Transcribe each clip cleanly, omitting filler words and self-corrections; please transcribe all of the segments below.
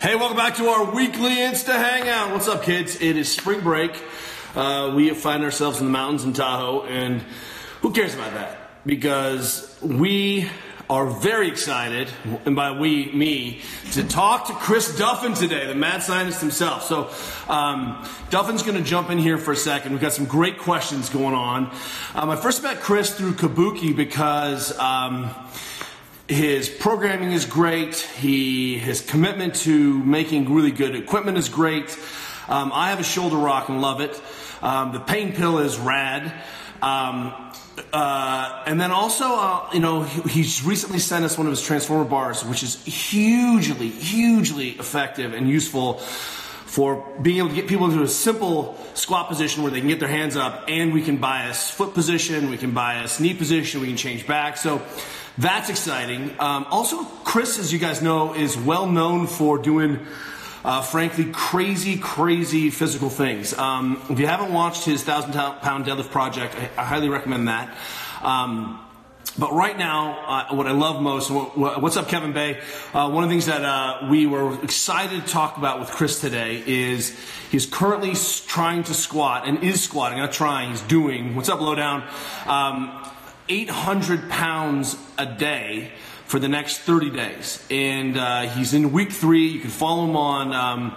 Hey, welcome back to our weekly Insta Hangout. What's up, kids? It is spring break. We find ourselves in the mountains in Tahoe, and who cares about that? Because we are very excited, and by we, me, to talk to Chris Duffin today, the mad scientist himself. So Duffin's going to jump in here for a second. We've got some great questions going on. I first met Chris through Kabuki because his programming is great. His commitment to making really good equipment is great. I have a shoulder rock and love it. The pain pill is rad. And then also, he's recently sent us one of his transformer bars, which is hugely effective and useful for being able to get people into a simple squat position where they can get their hands up, and we can bias foot position, we can bias knee position, we can change back. So that's exciting. Also, Chris, as you guys know, is well known for doing frankly, crazy physical things. If you haven't watched his 1,000-pound deadlift project, I highly recommend that. But right now, what I love most, what's up, Kevin Bay? One of the things that we were excited to talk about with Chris today is he's currently trying to squat, and is squatting, not trying, he's doing, what's up, Lowdown, 800 pounds a day for the next 30 days. And he's in week 3. You can follow him on,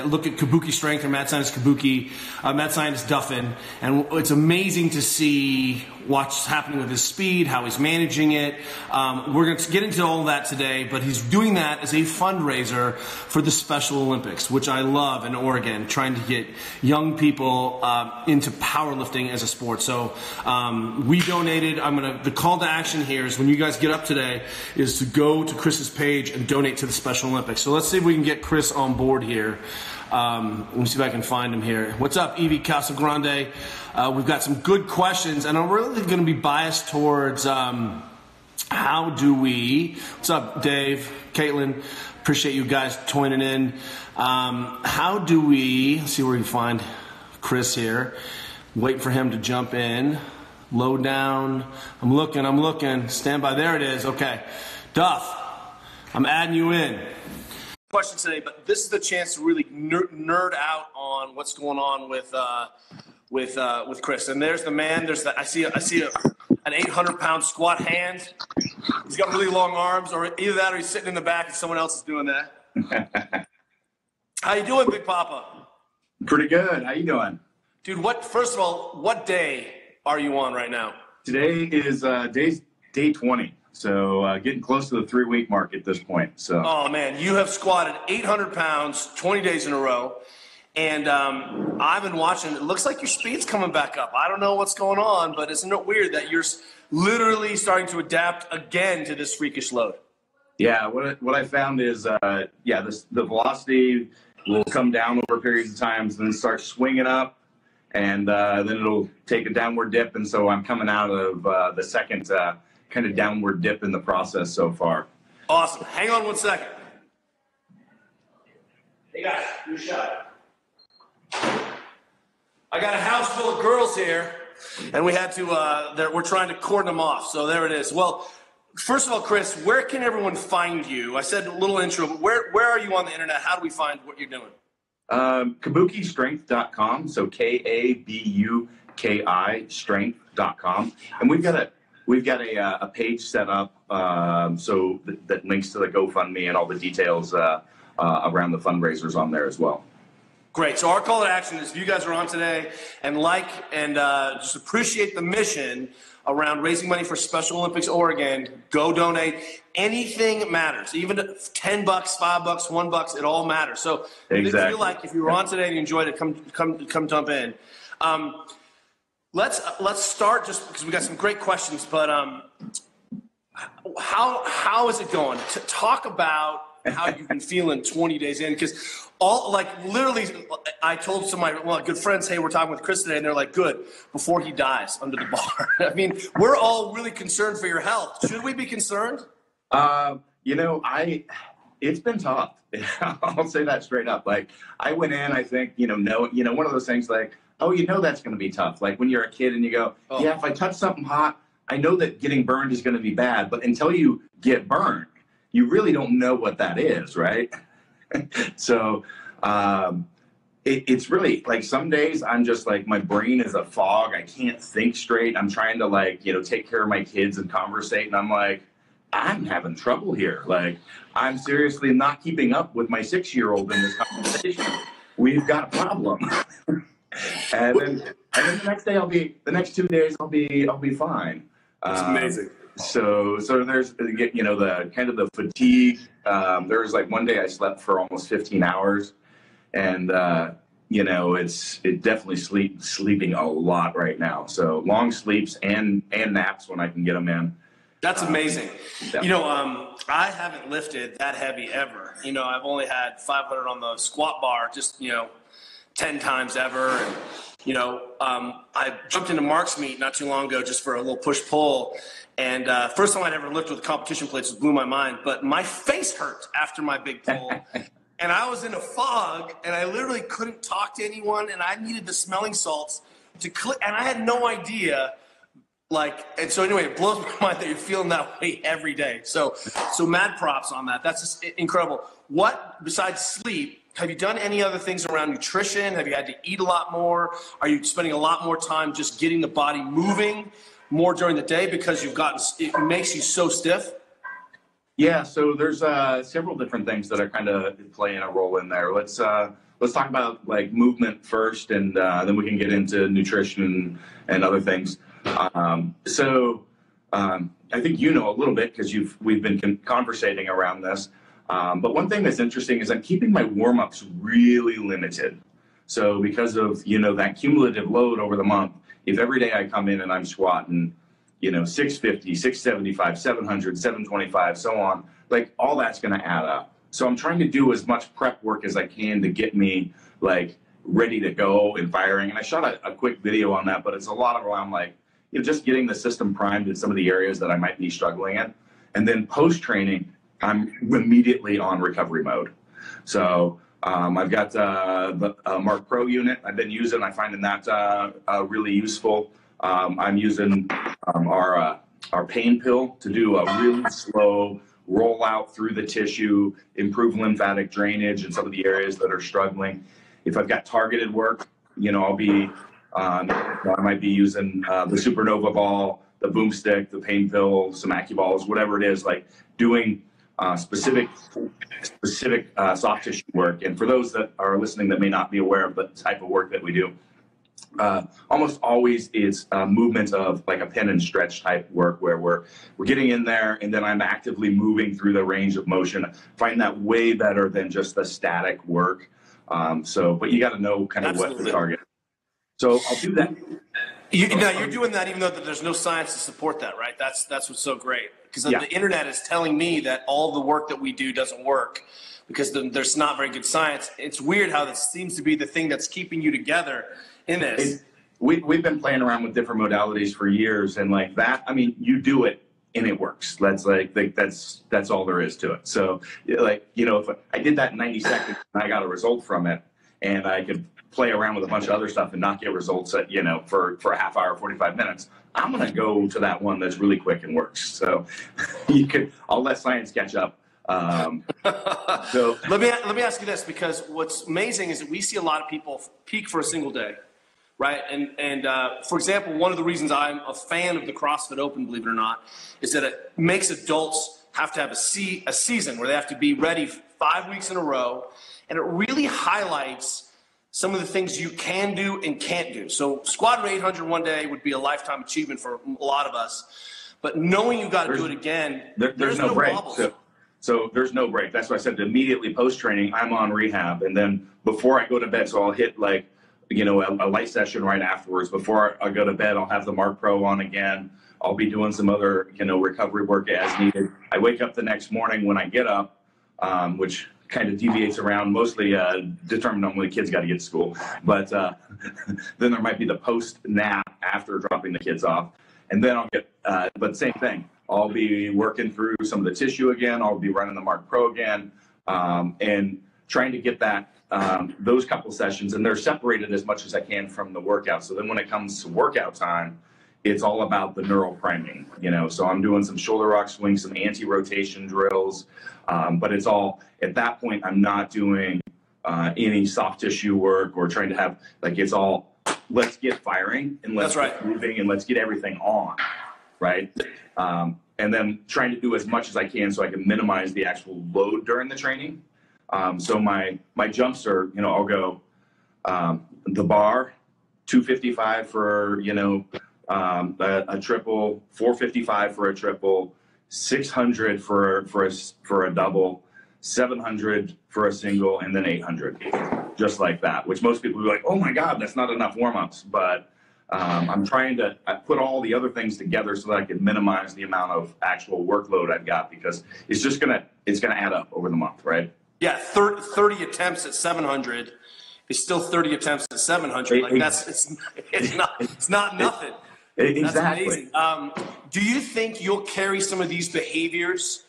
look at Kabuki Strength or Mad Scientist Kabuki, Mad Scientist Duffin. And it's amazing to see what's happening with his speed, how he's managing it. We're going to get into all of that today, but he's doing that as a fundraiser for the Special Olympics, which I love in Oregon, trying to get young people into powerlifting as a sport. So we donated. The call to action here is when you guys get up today is to go to Chris's page and donate to the Special Olympics. So let's see if we can get Chris on board here. Let me see if I can find him here. What's up, Evie Casagrande? We've got some good questions, and I'm really going to be biased towards how do we... What's up, Dave, Caitlin? Appreciate you guys joining in. How do we... Let's see where we can find Chris here. Waiting for him to jump in. Low down. I'm looking. Stand by. There it is. Okay. Duff, I'm adding you in. Question today, but this is the chance to really nerd out on what's going on with Chris. And there's the man. I see an 800-pound squat hand. He's got really long arms, or either that, or he's sitting in the back and someone else is doing that. How you doing, Big Papa? Pretty good. How you doing, dude? First of all, what day are you on right now? Today is day 20. So getting close to the 3-week mark at this point. So. Oh, man, you have squatted 800 pounds 20 days in a row. And I've been watching. It looks like your speed's coming back up. I don't know what's going on, but isn't it weird that you're literally starting to adapt again to this freakish load? Yeah, what I found is, the velocity will come down over periods of times, then start swinging up, and then it'll take a downward dip. And so I'm coming out of the second kind of downward dip in the process so far. Awesome. Hang on one second. Hey guys, do a shot. I got a house full of girls here, and we had to, we're trying to cordon them off. So there it is. Well, first of all, Chris, where can everyone find you? I said a little intro, but where are you on the internet? How do we find what you're doing? KabukiStrength.com. So KABUKI strength.com. And we've got a page set up so that links to the GoFundMe and all the details around the fundraisers on there as well. Great. So our call to action is if you guys are on today and just appreciate the mission around raising money for Special Olympics Oregon, go donate. Anything matters. Even $10, $5, $1, it all matters. So exactly. if you were on today and you enjoyed it, come jump in. Let's start just because we got some great questions, but how is it going? Talk about how you've been feeling 20 days in, because literally I told some of my good friends, hey, we're talking with Chris today, and they're like, good, before he dies under the bar. I mean, we're all really concerned for your health. Should we be concerned? It's been tough. I'll say that straight up. Like, I went in, I think, one of those things like, oh, that's going to be tough. Like when you're a kid and you go, yeah, if I touch something hot, I know that getting burned is going to be bad. But until you get burned, you really don't know what that is, right? So it's really like some days I'm just like, my brain is a fog. I can't think straight. I'm trying to like, take care of my kids and conversate. And I'm like, I'm having trouble here. Like, I'm seriously not keeping up with my 6-year-old in this conversation. We've got a problem. and then the next day the next 2 days I'll be fine. That's amazing. So there's, the kind of the fatigue. There was like one day I slept for almost 15 hours. And, it definitely sleeping a lot right now. So long sleeps and naps when I can get them in. That's amazing. Definitely. I haven't lifted that heavy ever. I've only had 500 on the squat bar, just, 10 times ever. And, I jumped into Mark's meet not too long ago just for a little push-pull. And first time I'd ever lifted with competition plates, blew my mind. But my face hurt after my big pull. And I was in a fog, and I literally couldn't talk to anyone, and I needed the smelling salts to click, and I had no idea, and so anyway, it blows my mind that you're feeling that way every day. So mad props on that. That's just incredible. What, besides sleep, have you done any other things around nutrition? Have you had to eat a lot more? Are you spending a lot more time just getting the body moving more during the day because it makes you so stiff? Yeah, so there's several different things that are kind of playing a role in there. Let's talk about like movement first, and then we can get into nutrition and other things. I think a little bit because we've been conversating around this. But one thing that's interesting is I'm keeping my warm-ups really limited. So because of that cumulative load over the month, if every day I come in and I'm squatting 650, 675, 700, 725, so on, like all that's going to add up. So I'm trying to do as much prep work as I can to get me like ready to go and firing. And I shot a quick video on that, but it's a lot around like, just getting the system primed in some of the areas that I might be struggling in. And then post-training, I'm immediately on recovery mode. So I've got the Mark Pro unit I've been using. I'm finding that really useful. I'm using our pain pill to do a really slow rollout through the tissue, improve lymphatic drainage in some of the areas that are struggling. If I've got targeted work, I'll be I might be using the Supernova ball, the boomstick, the pain pill, some AccuBalls, whatever it is, like doing specific soft tissue work. And for those that are listening that may not be aware of the type of work that we do, almost always it's movements of like a pin and stretch type work where we're getting in there and then I'm actively moving through the range of motion. I find that way better than just the static work. But you got to know kind of what the target. So I'll do that. You're doing that even though there's no science to support that, right? That's what's so great. Because the internet is telling me that all the work that we do doesn't work because there's not very good science. It's weird how this seems to be the thing that's keeping you together in this. We've been playing around with different modalities for years, and like that, I mean, you do it and it works. That's that's all there is to it. So if I did that in 90 seconds and I got a result from it, and I could play around with a bunch of other stuff and not get results at, for a half hour, 45 minutes, I'm going to go to that one that's really quick and works. So I'll let science catch up. So let me ask you this, because what's amazing is that we see a lot of people peak for a single day, right? And for example, one of the reasons I'm a fan of the CrossFit Open, believe it or not, is that it makes adults have to have a season where they have to be ready 5 weeks in a row. And it really highlights some of the things you can do and can't do. So squatting 800 one day would be a lifetime achievement for a lot of us. But knowing you got to do it again, there's no break. So there's no break. That's why I said immediately post-training, I'm on rehab. And then before I go to bed, so I'll hit a light session right afterwards. Before I go to bed, I'll have the Mark Pro on again. I'll be doing some other, recovery work as needed. I wake up the next morning when I get up, which kind of deviates around mostly determined on when the kids got to get to school. But then there might be the post nap after dropping the kids off. And then I'll get, but same thing. I'll be working through some of the tissue again. I'll be running the Mark Pro again and trying to get that, those couple sessions. And they're separated as much as I can from the workout. So then when it comes to workout time, it's all about the neural priming, you know. So I'm doing some shoulder rock swings, some anti-rotation drills, but it's all, at that point, I'm not doing any soft tissue work or trying to have, like, it's all, let's get firing and let's get moving and let's get everything on, right? And then trying to do as much as I can so I can minimize the actual load during the training. So my jumps are, you know, I'll go the bar, 255 for, you know, a triple, 455 for a triple, 600 for a double, 700 for a single, and then 800, just like that, which most people will be like, oh my God, that's not enough warm-ups. But I'm trying to put all the other things together so that I can minimize the amount of actual workload I've got, because it's just gonna add up over the month, right? Yeah, 30 attempts at 700 is still 30 attempts at 700. Like it's not nothing. Exactly. That's amazing. Do you think you'll carry some of these behaviors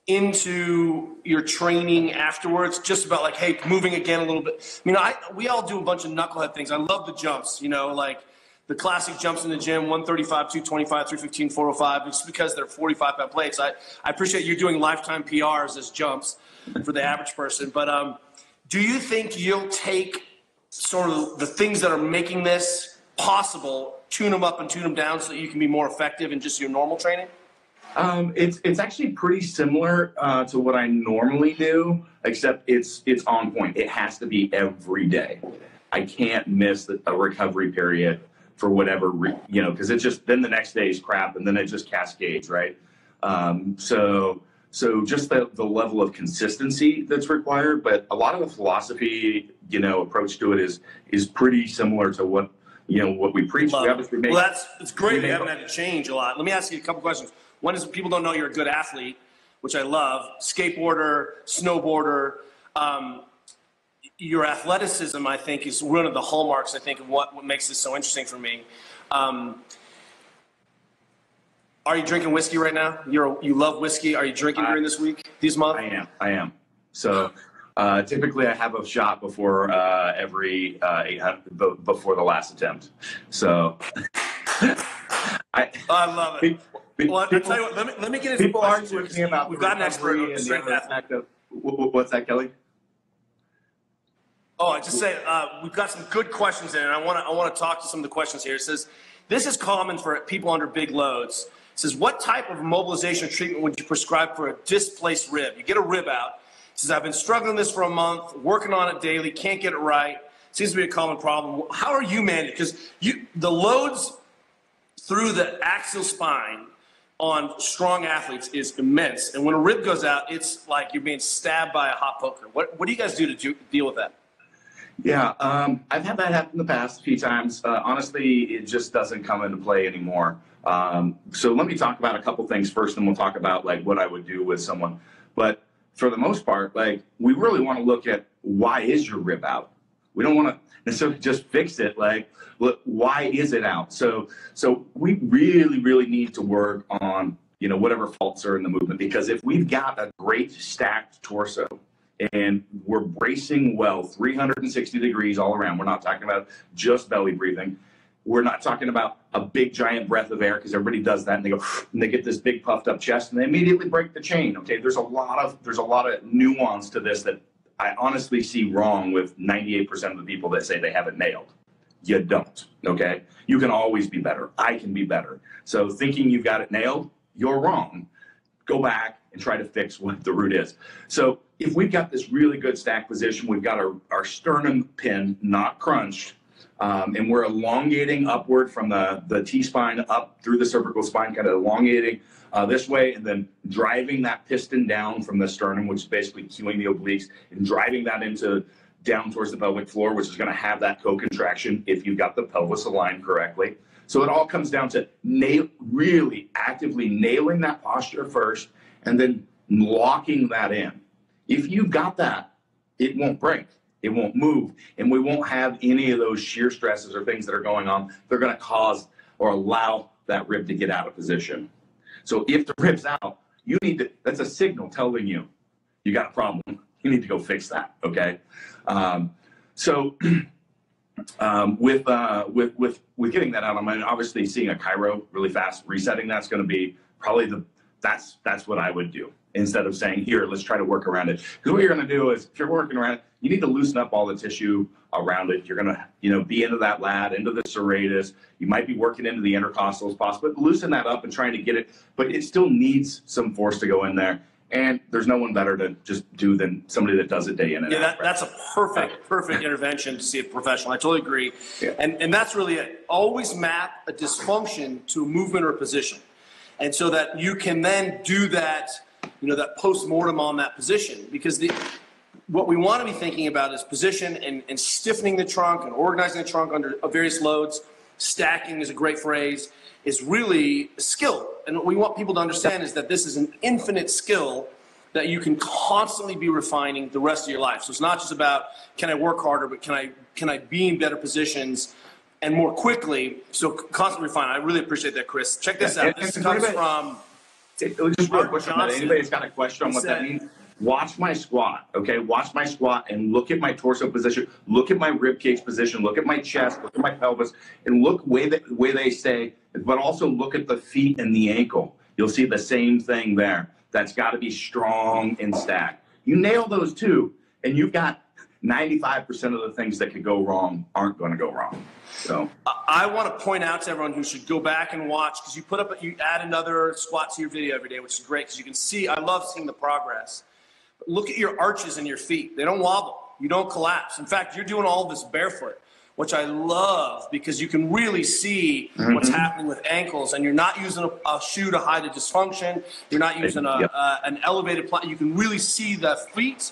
into your training afterwards? Just about like, hey, moving again a little bit. You know, we all do a bunch of knucklehead things. I love the jumps, you know, like the classic jumps in the gym, 135, 225, 315, 405, just because they're 45-pound plates. I appreciate you doing lifetime PRs as jumps for the average person. But do you think you'll take sort of the things that are making this possible, tune them up and tune them down so that you can be more effective in just your normal training? It's actually pretty similar to what I normally do, except it's on point. It has to be every day. I can't miss a recovery period for whatever, you know, because it's just, then the next day is crap and then it just cascades, right? So just the level of consistency that's required, but a lot of the philosophy, you know, approach to it is pretty similar to what, you know, what we preach. It's great we haven't had to change a lot. Let me ask you a couple questions. One is, people don't know you're a good athlete, which I love. Skateboarder, snowboarder. Your athleticism, I think, is one of the hallmarks, I think, of what makes this so interesting for me. Are you drinking whiskey right now? You love whiskey. Are you drinking during this month? I am. So typically I have a shot before every 800, before the last attempt. So I love it. Well, I tell you what, let me get into people aren't talking about we've got an expert on strength athlete. What's that, Kelly? Oh, I just say we've got some good questions in, and I want to talk to some of the questions here. It says, this is common for people under big loads. It says, what type of mobilization treatment would you prescribe for a displaced rib? You get a rib out. It says, I've been struggling this for a month, working on it daily, can't get it right. Seems to be a common problem. How are you managing? Because the loads through the axial spine on strong athletes is immense. And when a rib goes out, it's like you're being stabbed by a hot poker. What do you guys do to deal with that? Yeah, I've had that happen in the past a few times. Honestly, it just doesn't come into play anymore. So let me talk about a couple things first, and we'll talk about like what I would do with someone. But for the most part, like, we really want to look at, why is your rib out? We don't want to necessarily just fix it. Like, look, why is it out? So we really, really need to work on, you know, whatever faults are in the movement, because if we've got a great stacked torso and we're bracing well 360 degrees all around, we're not talking about just belly breathing. We're not talking about a big giant breath of air, because everybody does that and they go and they get this big puffed up chest and they immediately break the chain. Okay, there's a lot of nuance to this that I honestly see wrong with 98% of the people that say they have it nailed. You don't. Okay, you can always be better. I can be better. So thinking you've got it nailed, you're wrong. Go back and try to fix what the root is. So if we've got this really good stack position, we've got our sternum pinned, not crunched, and we're elongating upward from the T-spine up through the cervical spine, kind of elongating this way, and then driving that piston down from the sternum, which is basically cueing the obliques, and driving that down towards the pelvic floor, which is going to have that co-contraction if you've got the pelvis aligned correctly. So it all comes down to really actively nailing that posture first, and then locking that in. If you've got that, it won't break. It won't move, and we won't have any of those shear stresses or things that are going on. They're going to cause or allow that rib to get out of position. So if the rib's out, that's a signal telling you got a problem. You need to go fix that, okay? So with getting that out, I'm obviously seeing a chiro really fast. Resetting that's going to be probably that's what I would do instead of saying, here, let's try to work around it. Because what you're going to do is, if you're working around it, you need to loosen up all the tissue around it. You're going to, be into that lat, into the serratus. You might be working into the intercostals, possibly, but loosen that up and trying to get it. But it still needs some force to go in there. And there's no one better to just do than somebody that does it day in and out. That's a perfect intervention to see a professional. I totally agree. Yeah. And that's really it. Always map a dysfunction to a movement or a position. And so that you can then do that, that post-mortem on that position. Because what we want to be thinking about is position and stiffening the trunk and organizing the trunk under various loads. Stacking is a great phrase, is really a skill. And what we want people to understand is that this is an infinite skill that you can constantly be refining the rest of your life. So it's not just about, can I work harder, but can I be in better positions and more quickly? So constantly refine. I really appreciate that, Chris. Check this out. This comes from just real quick on that. Anybody's got a question on what that means? Watch my squat, okay? Watch my squat and look at my torso position. Look at my rib cage position. Look at my chest. Look at my pelvis. And look way they say, but also look at the feet and the ankle. You'll see the same thing there. That's got to be strong and stacked. You nail those two, and you've got 95% of the things that could go wrong aren't going to go wrong. So I want to point out to everyone who should go back and watch, because you add another squat to your video every day, which is great because you can see. I love seeing the progress. But look at your arches in your feet. They don't wobble. You don't collapse. In fact, you're doing all of this barefoot, which I love because you can really see what's happening with ankles, and you're not using a shoe to hide a dysfunction. You're not using an elevated plane. You can really see the feet.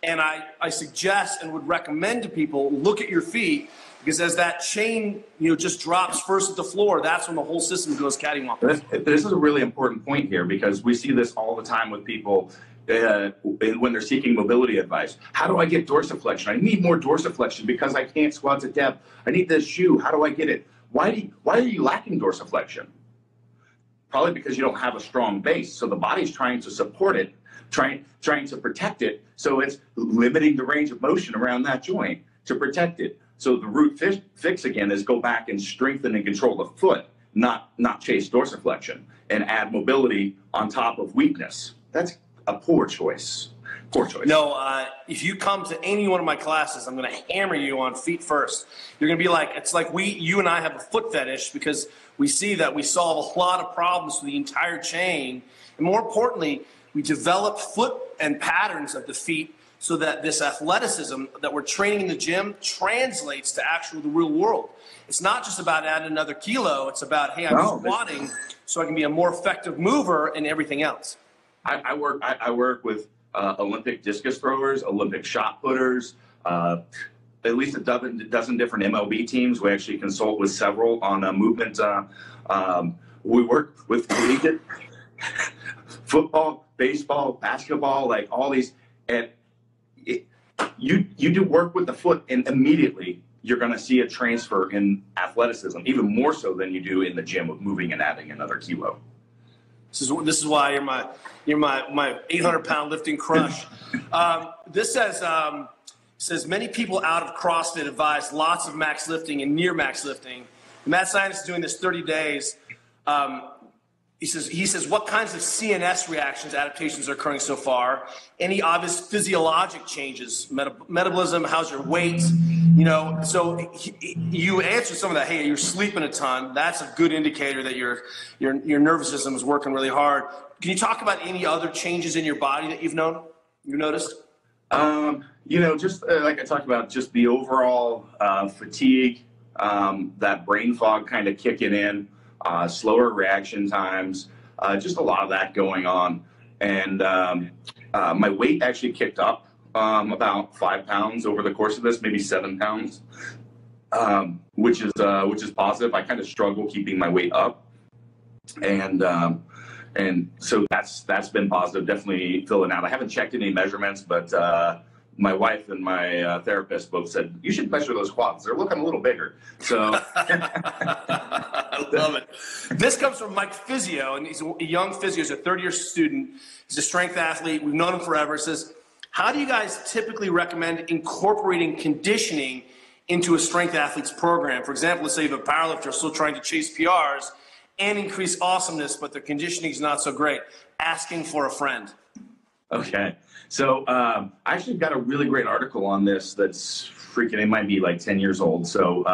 And I suggest and would recommend to people, look at your feet, because as that chain just drops first at the floor, that's when the whole system goes cattywampus. This is a really important point here, because we see this all the time with people when they're seeking mobility advice. How do I get dorsiflexion? I need more dorsiflexion because I can't squat to depth. I need this shoe. How do I get it? Why are you lacking dorsiflexion? Probably because you don't have a strong base. So the body's trying to support it, trying to protect it. So it's limiting the range of motion around that joint to protect it. So the root fix again is go back and strengthen and control the foot, not chase dorsiflexion and add mobility on top of weakness. That's a poor choice. Poor choice. No, if you come to any one of my classes, I'm going to hammer you on feet first. You're going to be like, it's like you and I have a foot fetish, because we see that we solve a lot of problems for the entire chain. And more importantly, we develop foot and patterns of the feet so that this athleticism that we're training in the gym translates to the real world. It's not just about adding another kilo. It's about, hey, I'm squatting so I can be a more effective mover and everything else. I work with Olympic discus throwers, Olympic shot putters, at least a dozen different MLB teams. We actually consult with several on movement. We work with collegiate football, baseball, basketball, like all these. And you do work with the foot, and immediately you're going to see a transfer in athleticism, even more so than you do in the gym with moving and adding another kilo. This is why you're my 800-pound lifting crush. This says many people out of CrossFit advise lots of max lifting and near max lifting. Matt Science is doing this 30 days. He says what kinds of CNS reactions, adaptations are occurring so far? Any obvious physiologic changes, metabolism? How's your weight? So you answer some of that. Hey, you're sleeping a ton. That's a good indicator that your nervous system is working really hard. Can you talk about any other changes in your body that you've noticed? Just like I talked about, just the overall fatigue, that brain fog kind of kicking in. Slower reaction times, just a lot of that going on. And my weight actually kicked up about 5 pounds over the course of this, maybe 7 pounds, which is positive. I kind of struggle keeping my weight up. And so that's been positive, definitely filling out. I haven't checked any measurements, but my wife and my therapist both said, you should measure those quads. They're looking a little bigger. So I love it. This comes from Mike Physio, and he's a young physio. He's a third-year student. He's a strength athlete. We've known him forever. He says, how do you guys typically recommend incorporating conditioning into a strength athlete's program. For example, let's say you have a powerlifter still trying to chase PRs and increase awesomeness, but their conditioning is not so great. Asking for a friend. Okay. So I actually got a really great article on this that's freaking, it might be like 10 years old. So,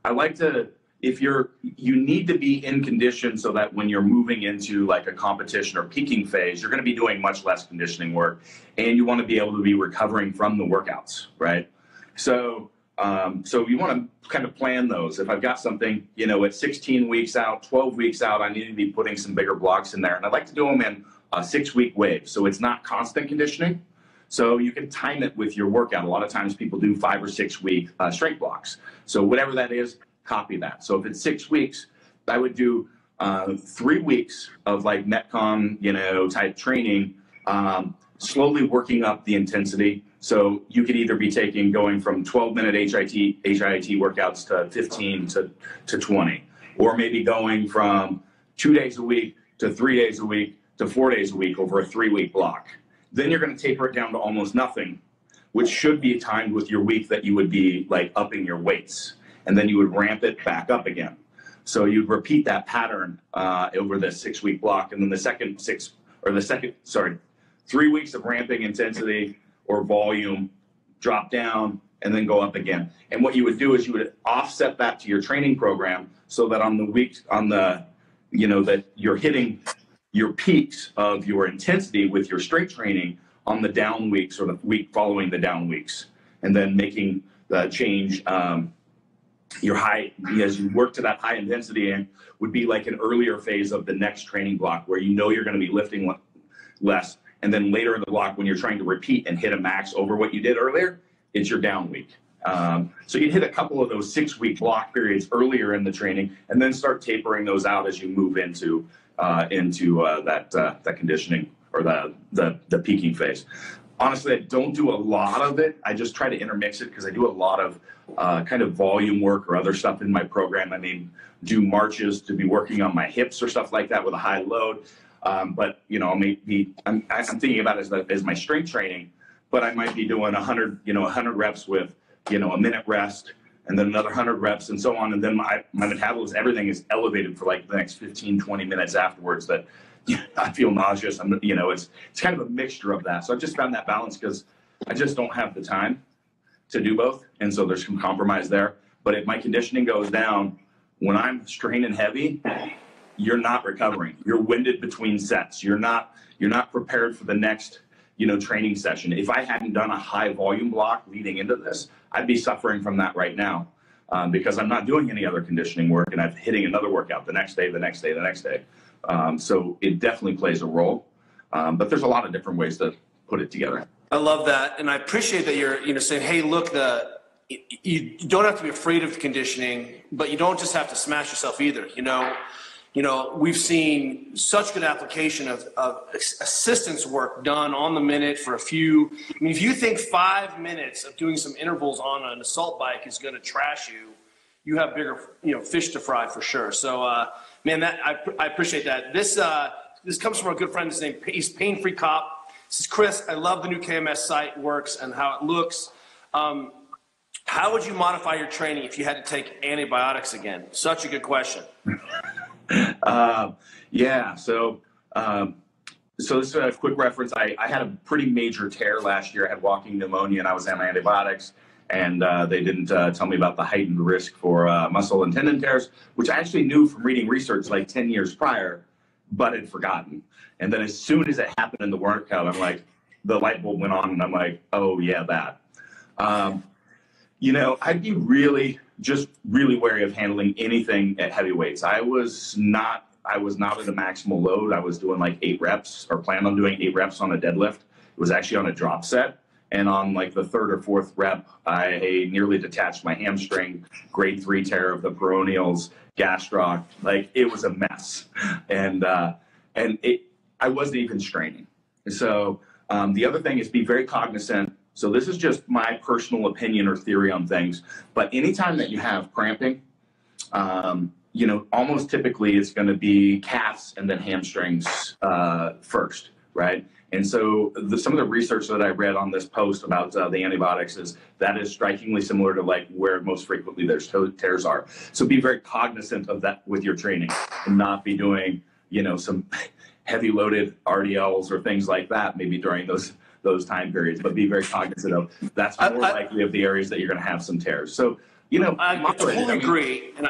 I like to, you need to be in condition so that when you're moving into like a competition or peaking phase, you're going to be doing much less conditioning work, and you want to be able to be recovering from the workouts, right? So, you want to kind of plan those. If I've got something, at 16 weeks out, 12 weeks out, I need to be putting some bigger blocks in there. And I like to do them in a 6-week wave. So it's not constant conditioning. So you can time it with your workout. A lot of times people do 5 or 6 week strength blocks. So whatever that is, copy that. So if it's 6 weeks, I would do 3 weeks of like Metcon, type training, slowly working up the intensity. So you could either be going from 12-minute HIIT workouts to 15 to 20, or maybe going from 2 days a week to 3 days a week to 4 days a week over a 3-week block. Then you're going to taper it down to almost nothing, which should be timed with your week that you would be like upping your weights, and then you would ramp it back up again. So you'd repeat that pattern over the 6-week block, and then the 3 weeks of ramping intensity or volume, drop down, and then go up again. And what you would do is you would offset that to your training program so that on the weeks, that you're hitting your peaks of your intensity with your strength training on the down weeks or the week following the down weeks, and then making the change. Your high, as you work to that high intensity, and would be like an earlier phase of the next training block where you're going to be lifting less. And then later in the block, when you're trying to repeat and hit a max over what you did earlier, it's your down week. So you'd hit a couple of those 6-week block periods earlier in the training, and then start tapering those out as you move into that conditioning or the peaking phase. Honestly, I don't do a lot of it. I just try to intermix it because I do a lot of kind of volume work or other stuff in my program. I mean, do marches to be working on my hips or stuff like that with a high load. But I'm thinking about it as my strength training, but I might be doing 100 reps with, a minute rest, and then another 100 reps and so on. And then my metabolism, everything is elevated for like the next 15, 20 minutes afterwards that I feel nauseous. It's kind of a mixture of that. So I've just found that balance because I just don't have the time to do both. And so there's some compromise there. But if my conditioning goes down, when I'm straining heavy, you're not recovering. You're winded between sets. You're not prepared for the next, training session. If I hadn't done a high volume block leading into this, I'd be suffering from that right now because I'm not doing any other conditioning work, and I'm hitting another workout the next day. So it definitely plays a role, but there's a lot of different ways to put it together. I love that, and I appreciate that you're saying, hey, look, you don't have to be afraid of conditioning, but you don't just have to smash yourself either. We've seen such good application of assistance work done on the minute for a few. I mean, if you think 5 minutes of doing some intervals on an assault bike is going to trash you, you have bigger, fish to fry for sure. So, man, I appreciate that. This comes from a good friend. His name, he's Pain Free Cop. He says, Chris, I love the new KMS site works and how it looks. How would you modify your training if you had to take antibiotics again? Such a good question. So this is a quick reference. I had a pretty major tear last year. I had walking pneumonia and I was on antibiotics, and they didn't tell me about the heightened risk for muscle and tendon tears, which I actually knew from reading research like 10 years prior, but had forgotten. And then as soon as it happened in the workout, I'm like, the light bulb went on and I'm like, oh yeah, that. I'd be really wary of handling anything at heavy weights. I was not at a maximal load. I was doing like 8 reps, or planned on doing 8 reps on a deadlift. It was actually on a drop set. And on like the 3rd or 4th rep, I nearly detached my hamstring, grade 3 tear of the peroneals, gastroc. Like, it was a mess. And I wasn't even straining. So the other thing is be very cognizant. So this is just my personal opinion or theory on things. But anytime that you have cramping, almost typically it's going to be calves and then hamstrings first, right? And so some of the research that I read on this post about the antibiotics is that is strikingly similar to like where most frequently there's tears are. So be very cognizant of that with your training and not be doing, you know, some heavy loaded RDLs or things like that maybe during those time periods, but be very cognizant of that's more likely of the areas that you're going to have some tears. So, you know, I totally agree. And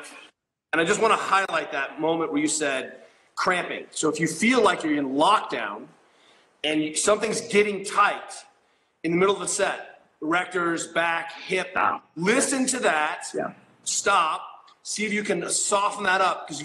I just want to highlight that moment where you said cramping. So if you feel like you're in lockdown, and something's getting tight in the middle of the set, erectors, back, hip, listen to that, stop, see if you can soften that up, because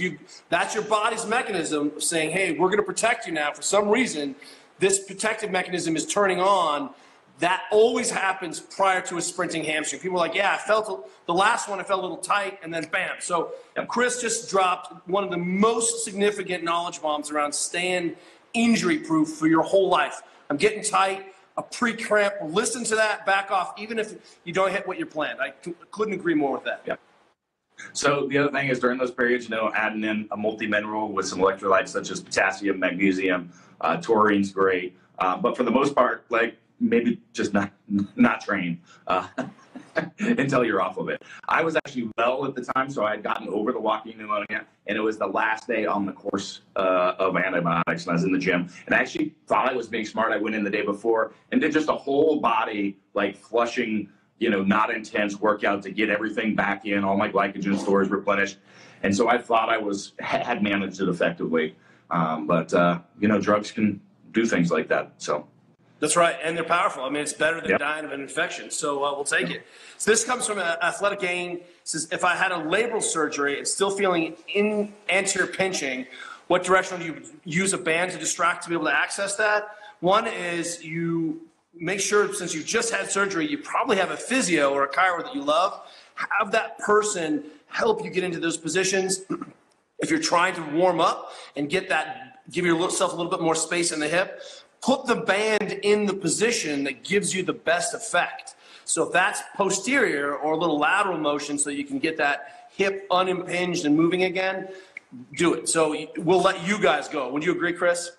that's your body's mechanism of saying, hey, we're going to protect you now. For some reason, this protective mechanism is turning on. That always happens prior to a sprinting hamstring. People are like, yeah, I felt the last one, I felt a little tight, and then bam. So Chris just dropped one of the most significant knowledge bombs around staying injury proof for your whole life. I'm getting tight, a pre-cramp, listen to that, back off, even if you don't hit what you planned. I couldn't agree more with that. Yeah. So the other thing is during those periods, you know, adding in a multi-mineral with some electrolytes such as potassium, magnesium, taurine's great. But for the most part, like maybe just not train until you're off of it. I was actually well at the time, so I had gotten over the walking pneumonia, and it was the last day on the course of antibiotics, and I was in the gym. And I actually thought I was being smart. I went in the day before and did just a whole body, like flushing, you know, not intense workout to get everything back in, all my glycogen stores replenished. And so I thought I had managed it effectively. But you know, drugs can do things like that, so. That's right, and they're powerful. I mean, it's better than dying of an infection, so we'll take it. So this comes from Athletic Gain. It says, if I had a labral surgery and still feeling anterior pinching, what direction do you use a band to distract to be able to access that? One is you make sure, since you just had surgery, you probably have a physio or a chiro that you love. Have that person help you get into those positions. If you're trying to warm up and give yourself a little bit more space in the hip, put the band in the position that gives you the best effect. So if that's posterior or a little lateral motion so you can get that hip unimpinged and moving again, do it. So we'll let you guys go. Would you agree, Chris?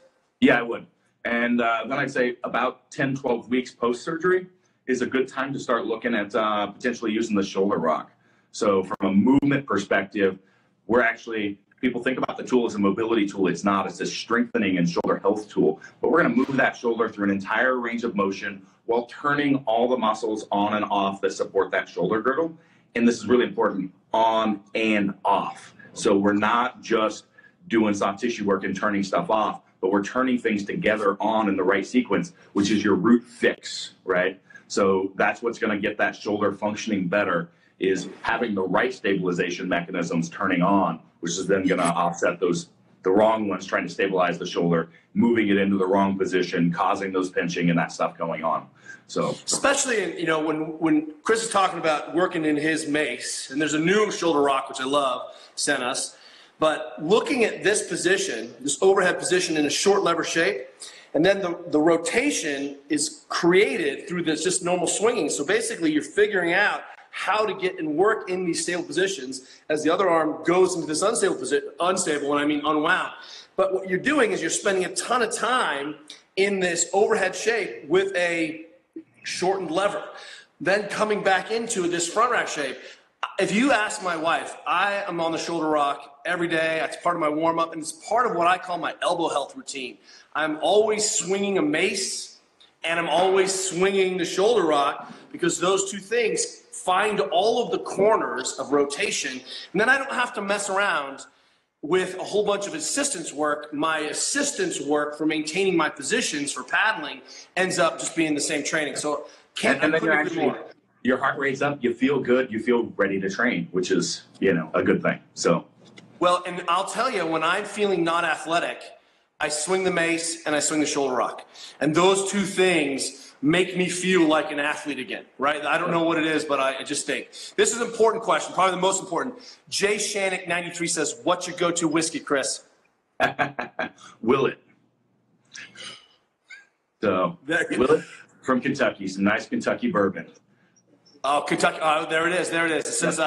Yeah, I would. And then I'd say about 10, 12 weeks post-surgery is a good time to start looking at potentially using the shoulder rock. So from a movement perspective, people think about the tool as a mobility tool. It's not. It's a strengthening and shoulder health tool. But we're going to move that shoulder through an entire range of motion while turning all the muscles on and off that support that shoulder girdle. And this is really important, on and off. So we're not just doing soft tissue work and turning stuff off, but we're turning things together on in the right sequence, which is your root fix, right? So that's what's going to get that shoulder functioning better, is having the right stabilization mechanisms turning on, which is then going to offset the wrong ones trying to stabilize the shoulder, moving it into the wrong position, causing those pinching and that stuff going on. So especially, you know, when Chris is talking about working in his mace, and there's a new shoulder rock, which I love, sent us, but looking at this position, this overhead position in a short lever shape, and then the rotation is created through this just normal swinging. So basically you're figuring out how to get and work in these stable positions as the other arm goes into this unstable, when I mean unwound. But what you're doing is you're spending a ton of time in this overhead shape with a shortened lever, then coming back into this front rack shape. If you ask my wife, I am on the shoulder rock every day. It's part of my warm up, and it's part of what I call my elbow health routine. I'm always swinging a mace, and I'm always swinging the shoulder rock, because those two things find all of the corners of rotation, and then I don't have to mess around with a whole bunch of assistance work. My assistance work for maintaining my positions for paddling ends up just being the same training. So can't and then your heart rate's up, you feel good, you feel ready to train, which is, you know, a good thing. So well, and I'll tell you, when I'm feeling not athletic, I swing the mace and I swing the shoulder rock, and those two things make me feel like an athlete again, right? I don't know what it is, but I just think. This is an important question, probably the most important. Jay Shannick 93 says, what's your go-to whiskey, Chris? Will it. So, Will it from Kentucky, some nice Kentucky bourbon. Oh, Kentucky, oh, there it is, there it is. It says,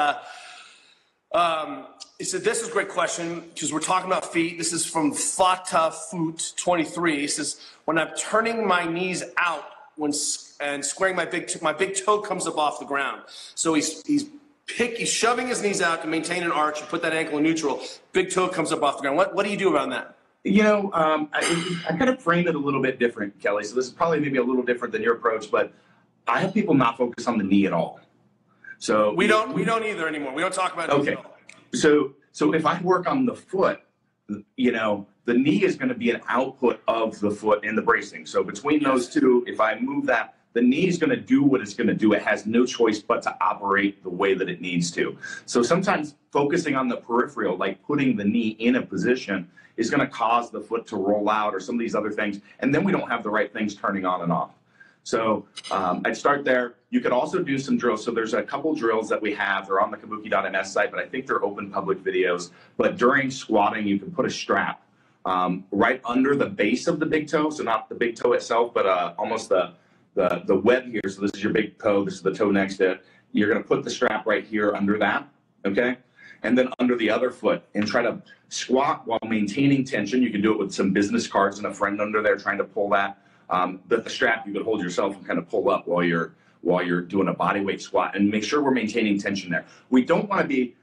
So this is a great question because we're talking about feet. This is from Fata Foot 23. He says, when I'm turning my knees out and squaring my big toe comes up off the ground. So he's shoving his knees out to maintain an arch and put that ankle in neutral. Big toe comes up off the ground. What do you do around that? You know, I kind of frame it a little bit different, Kelly. So this is probably maybe a little different than your approach, but I have people not focus on the knee at all. So we don't either anymore. We don't talk about it at all. So if I work on the foot, you know, the knee is going to be an output of the foot in the bracing. So between those two, if I move that, the knee is going to do what it's going to do. It has no choice but to operate the way that it needs to. So sometimes focusing on the peripheral, like putting the knee in a position, is going to cause the foot to roll out or some of these other things. And then we don't have the right things turning on and off. So I'd start there. You could also do some drills. So there's a couple drills that we have. They're on the kabuki.ms site, but I think they're open public videos. But during squatting, you can put a strap right under the base of the big toe. So not the big toe itself, but almost the web here. So this is your big toe. This is the toe next to it. You're going to put the strap right here under that, okay? And then under the other foot and try to squat while maintaining tension. You can do it with some business cards and a friend under there trying to pull that. The strap you could hold yourself and kind of pull up while you're doing a body weight squat, and make sure we're maintaining tension there. We don't want to be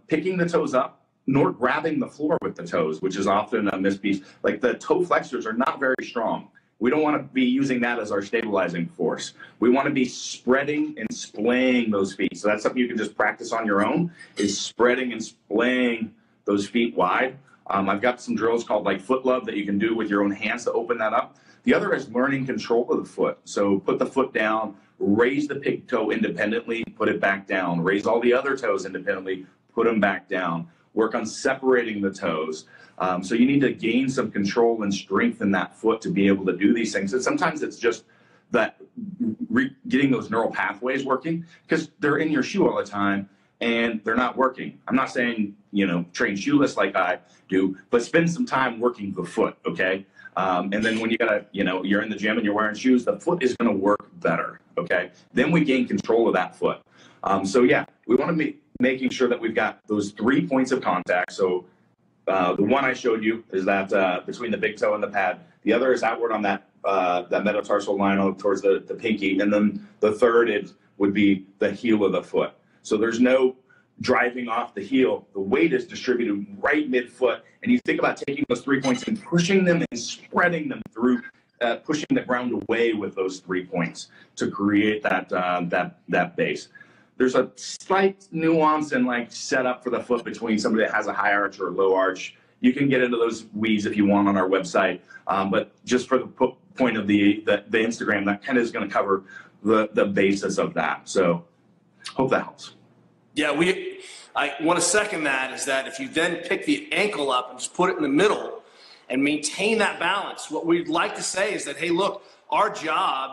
picking the toes up nor grabbing the floor with the toes, which is often a mispiece. Like the toe flexors are not very strong. We don't want to be using that as our stabilizing force. We want to be spreading and splaying those feet. So that's something you can just practice on your own, is spreading and splaying those feet wide. I've got some drills called like foot love that you can do with your own hands to open that up. The other is learning control of the foot. So put the foot down, raise the big toe independently, put it back down. Raise all the other toes independently, put them back down. Work on separating the toes. So you need to gain some control and strength in that foot to be able to do these things. And sometimes it's just that getting those neural pathways working, because they're in your shoe all the time and they're not working. I'm not saying, you know, train shoeless like I do, but spend some time working the foot, okay? And then when you're in the gym and you're wearing shoes, the foot is going to work better, okay? Then we gain control of that foot. So yeah, we want to be making sure that we've got those 3 points of contact. So the one I showed you is that between the big toe and the pad. The other is outward on that metatarsal line towards the pinky. And then the third would be the heel of the foot. So there's no driving off the heel. The weight is distributed right midfoot. And you think about taking those 3 points and pushing them and spreading them through, pushing the ground away with those 3 points to create that base. There's a slight nuance and like setup for the foot between somebody that has a high arch or a low arch. You can get into those weeds if you want on our website. But just for the point of the Instagram, that kind of is going to cover the basis of that. So hope that helps. Yeah, I want to second that, is that if you then pick the ankle up and just put it in the middle and maintain that balance, what we'd like to say is that, hey, look, our job,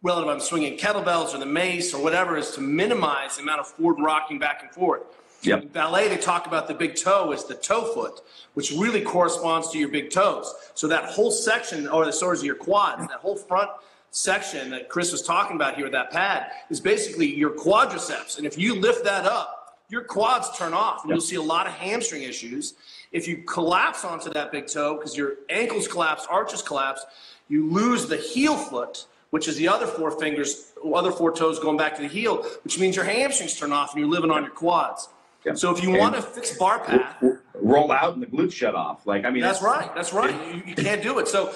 whether I'm swinging kettlebells or the mace or whatever, is to minimize the amount of forward rocking back and forth. Yep. In ballet, they talk about the big toe as the toe foot, which really corresponds to your big toes. So that whole section, or the soles of your quads, that whole front section that Chris was talking about here with that pad, is basically your quadriceps. And if you lift that up, your quads turn off, and you'll see a lot of hamstring issues. If you collapse onto that big toe, because your ankles collapse, arches collapse, you lose the heel foot, which is the other four fingers, other four toes going back to the heel, which means your hamstrings turn off and you're living on your quads. Yeah. So if you want a fixed bar path, roll out and the glutes shut off. Like, I mean, that's right. That's right. You can't do it. So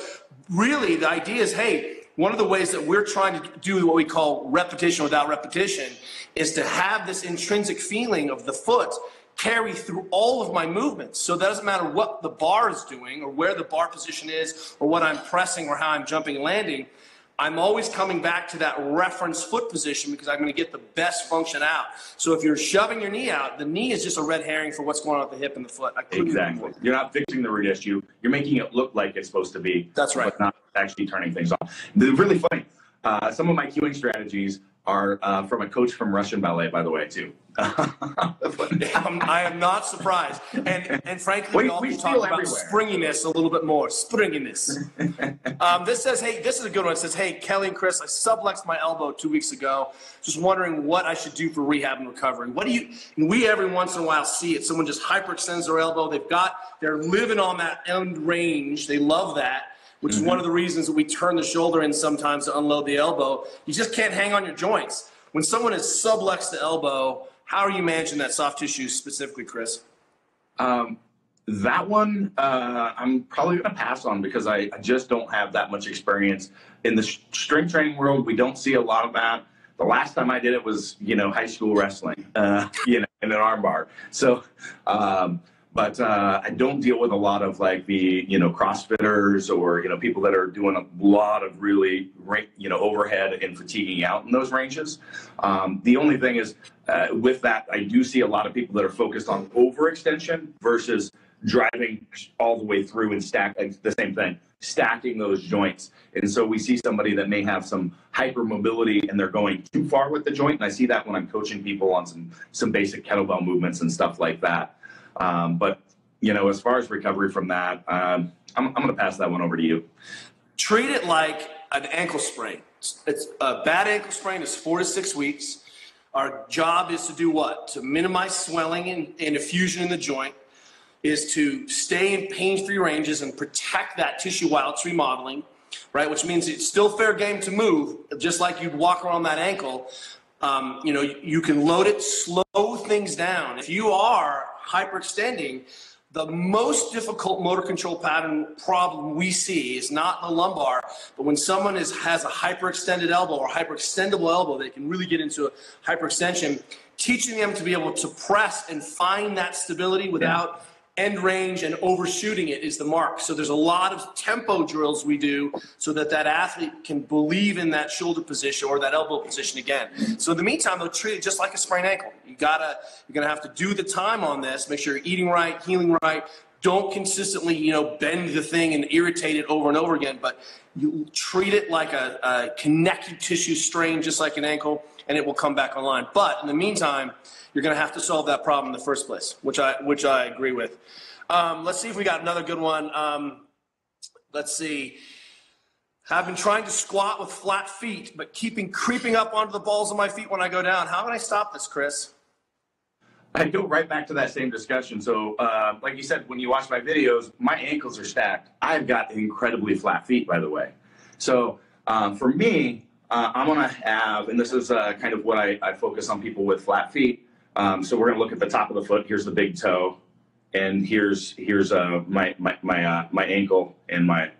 really the idea is, hey, one of the ways that we're trying to do what we call repetition without repetition is to have this intrinsic feeling of the foot carry through all of my movements. So that doesn't matter what the bar is doing or where the bar position is or what I'm pressing or how I'm jumping and landing. I'm always coming back to that reference foot position because I'm going to get the best function out. So if you're shoving your knee out, the knee is just a red herring for what's going on with the hip and the foot. Exactly. You're not fixing the root issue. You're making it look like it's supposed to be. That's right. But not actually turning things off. They're really funny. Some of my cueing strategies are from a coach from Russian ballet, by the way, too. I am not surprised. And frankly, we all talk about springiness a little bit more. Springiness. This says, hey, this is a good one. It says, hey, Kelly and Chris, I subluxed my elbow 2 weeks ago. Just wondering what I should do for rehab and recovery. We every once in a while see it. Someone just hyperextends their elbow. They're living on that end range. They love that, which is one of the reasons that we turn the shoulder in sometimes to unload the elbow. You just can't hang on your joints. When someone is subluxed the elbow, how are you managing that soft tissue specifically, Chris? That one, I'm probably going to pass on because I just don't have that much experience. In the strength training world, we don't see a lot of that. The last time I did it was, high school wrestling, in an arm bar. So, but I don't deal with a lot of like the, CrossFitters or, people that are doing a lot of really, overhead and fatiguing out in those ranges. The only thing is with that, I do see a lot of people that are focused on overextension versus driving all the way through and the same thing, stacking those joints. And so we see somebody that may have some hypermobility and they're going too far with the joint. And I see that when I'm coaching people on some basic kettlebell movements and stuff like that. But, as far as recovery from that, I'm going to pass that one over to you. Treat it like an ankle sprain. It's a bad ankle sprain is 4 to 6 weeks. Our job is to do what? To minimize swelling and effusion in the joint, is to stay in pain-free ranges and protect that tissue while it's remodeling, right? Which means it's still fair game to move, just like you'd walk around that ankle. You can load it, slow things down. If you are hyperextending, the most difficult motor control pattern problem we see is not the lumbar, but when someone has a hyperextended elbow or hyperextendable elbow, they can really get into a hyperextension. Teaching them to be able to press and find that stability without end range and overshooting it is the mark. So there's a lot of tempo drills we do so that athlete can believe in that shoulder position or that elbow position again. So in the meantime, they'll treat it just like a sprained ankle. You're gonna have to do the time on this, make sure you're eating right, healing right. Don't consistently, bend the thing and irritate it over and over again, but you treat it like a connective tissue strain, just like an ankle, and it will come back online. But in the meantime, you're going to have to solve that problem in the first place, which I agree with. Let's see if we got another good one. Let's see. I've been trying to squat with flat feet, but creeping up onto the balls of my feet when I go down. How can I stop this, Chris? I go right back to that same discussion. So like you said, when you watch my videos, my ankles are stacked. I've got incredibly flat feet, by the way. So for me, I'm going to have, and this is kind of what I focus on people with flat feet. So we're going to look at the top of the foot. Here's the big toe, and here's my ankle and my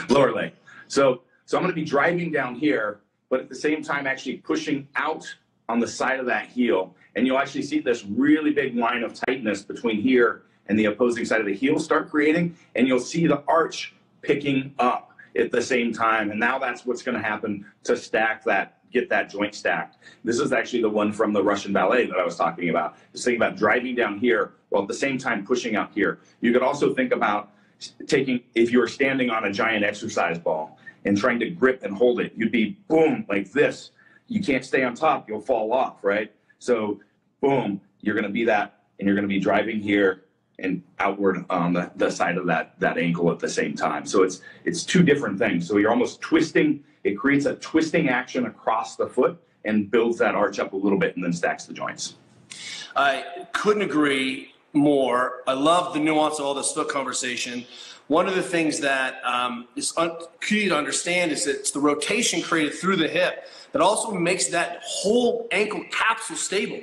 lower leg. So I'm going to be driving down here, but at the same time actually pushing out on the side of that heel, and you'll actually see this really big line of tightness between here and the opposing side of the heel start creating, and you'll see the arch picking up at the same time. And now that's what's going to happen to get that joint stacked. This is actually the one from the Russian ballet that I was talking about. Just think about driving down here while at the same time pushing out here. You could also think about if you were standing on a giant exercise ball and trying to grip and hold it, you'd be boom, like this. You can't stay on top, you'll fall off, right? So boom, you're going to be that, and you're going to be driving here and outward on the side of that ankle at the same time. So it's two different things. So you're almost twisting. It creates a twisting action across the foot and builds that arch up a little bit and then stacks the joints. I couldn't agree more. I love the nuance of all this foot conversation. One of the things that is key to understand is that it's the rotation created through the hip that also makes that whole ankle capsule stable.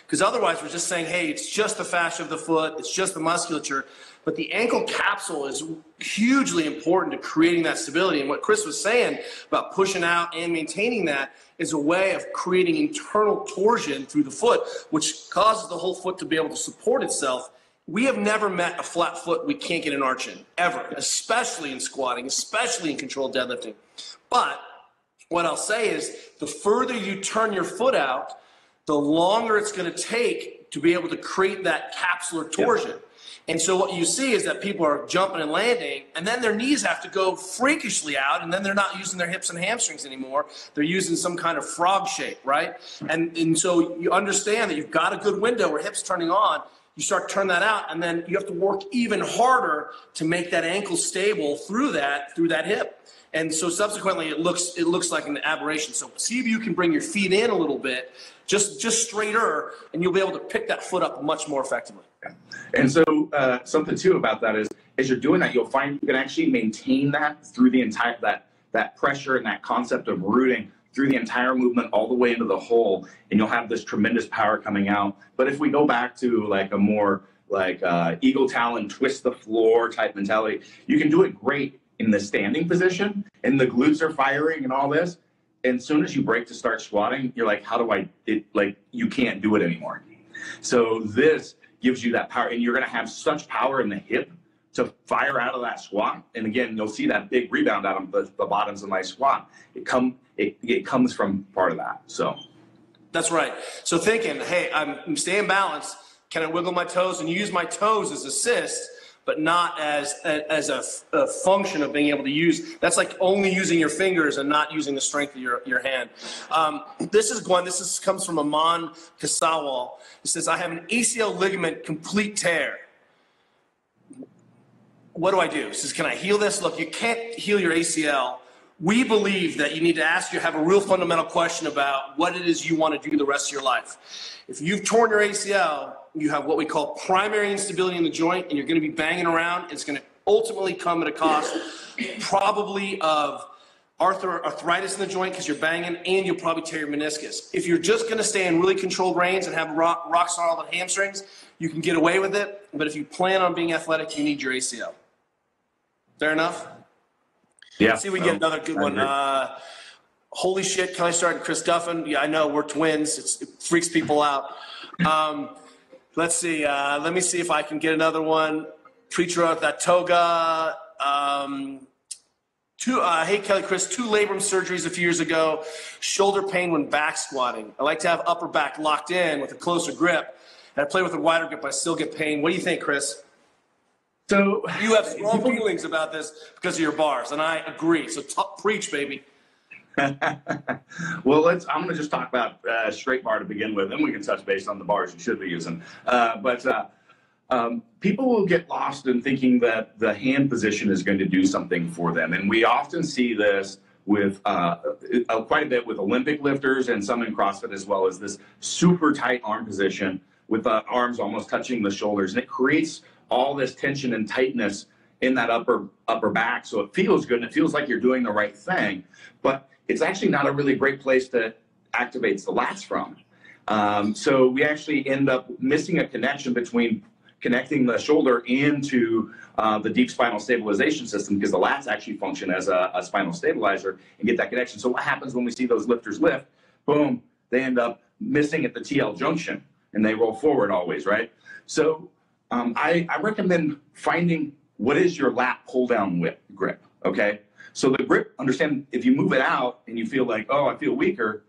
Because otherwise we're just saying, hey, it's just the fascia of the foot, it's just the musculature. But the ankle capsule is hugely important to creating that stability. And what Chris was saying about pushing out and maintaining that is a way of creating internal torsion through the foot, which causes the whole foot to be able to support itself. We have never met a flat foot we can't get an arch in, ever, especially in squatting, especially in controlled deadlifting. But what I'll say is the further you turn your foot out, the longer it's going to take to be able to create that capsular torsion. Yep. And so what you see is that people are jumping and landing, and then their knees have to go freakishly out, and then they're not using their hips and hamstrings anymore. They're using some kind of frog shape, right? And so you understand that you've got a good window where hips turning on. You start to turn that out, and then you have to work even harder to make that ankle stable through that hip. And so subsequently, it looks like an aberration. So see if you can bring your feet in a little bit, just straighter, and you'll be able to pick that foot up much more effectively. And so something too about that is, as you're doing that, you'll find you can actually maintain that through the entire that pressure and that concept of rooting through the entire movement all the way into the hole, and you'll have this tremendous power coming out. But if we go back to like a more like eagle talon, twist the floor type mentality, you can do it great in the standing position, and the glutes are firing and all this. And as soon as you break to start squatting, you're like, how do you can't do it anymore. So this gives you that power, and you're going to have such power in the hip to fire out of that squat. And again, you'll see that big rebound out of the bottoms of my squat. It comes from part of that. So that's right. So thinking, hey, I'm staying balanced. Can I wiggle my toes and use my toes as assist, but not as a function of being able to use? That's like only using your fingers and not using the strength of your hand. This comes from Aman Kasawal. It says, I have an ACL ligament complete tear. What do I do? He says, can I heal this? Look, you can't heal your ACL. We believe that you need to have a real fundamental question about what it is you want to do the rest of your life. If you've torn your ACL, you have what we call primary instability in the joint, and you're going to be banging around. It's going to ultimately come at a cost probably of arthritis in the joint because you're banging, and you'll probably tear your meniscus. If you're just going to stay in really controlled range and have rock solid hamstrings, you can get away with it. But if you plan on being athletic, you need your ACL. Fair enough? Yeah. Let's see if we can get another good one. Holy shit, Kelly Starrett and Chris Duffin. Yeah, I know, we're twins. It freaks people out. Let's see. Let me see if I can get another one. Preacher out that toga. Hey, Kelly, Chris, 2 labrum surgeries a few years ago. Shoulder pain when back squatting. I like to have upper back locked in with a closer grip. And I play with a wider grip, but I still get pain. What do you think, Chris? So you have strong feelings about this because of your bars, and I agree. So preach, baby. Well, I'm going to just talk about straight bar to begin with, and we can touch base on the bars you should be using. People will get lost in thinking that the hand position is going to do something for them, and we often see this with quite a bit with Olympic lifters and some in CrossFit as well, as this super tight arm position with the arms almost touching the shoulders, and it creates all this tension and tightness in that upper back. So it feels good, and it feels like you're doing the right thing, but it's actually not a really great place to activate the lats from. So we actually end up missing a connection between connecting the shoulder into the deep spinal stabilization system, because the lats actually function as a spinal stabilizer and get that connection. So what happens when we see those lifters lift? Boom, they end up missing at the TL junction, and they roll forward always, right? So I recommend finding what is your lat pull-down grip, okay? So the grip, understand, if you move it out and you feel like, oh, I feel weaker,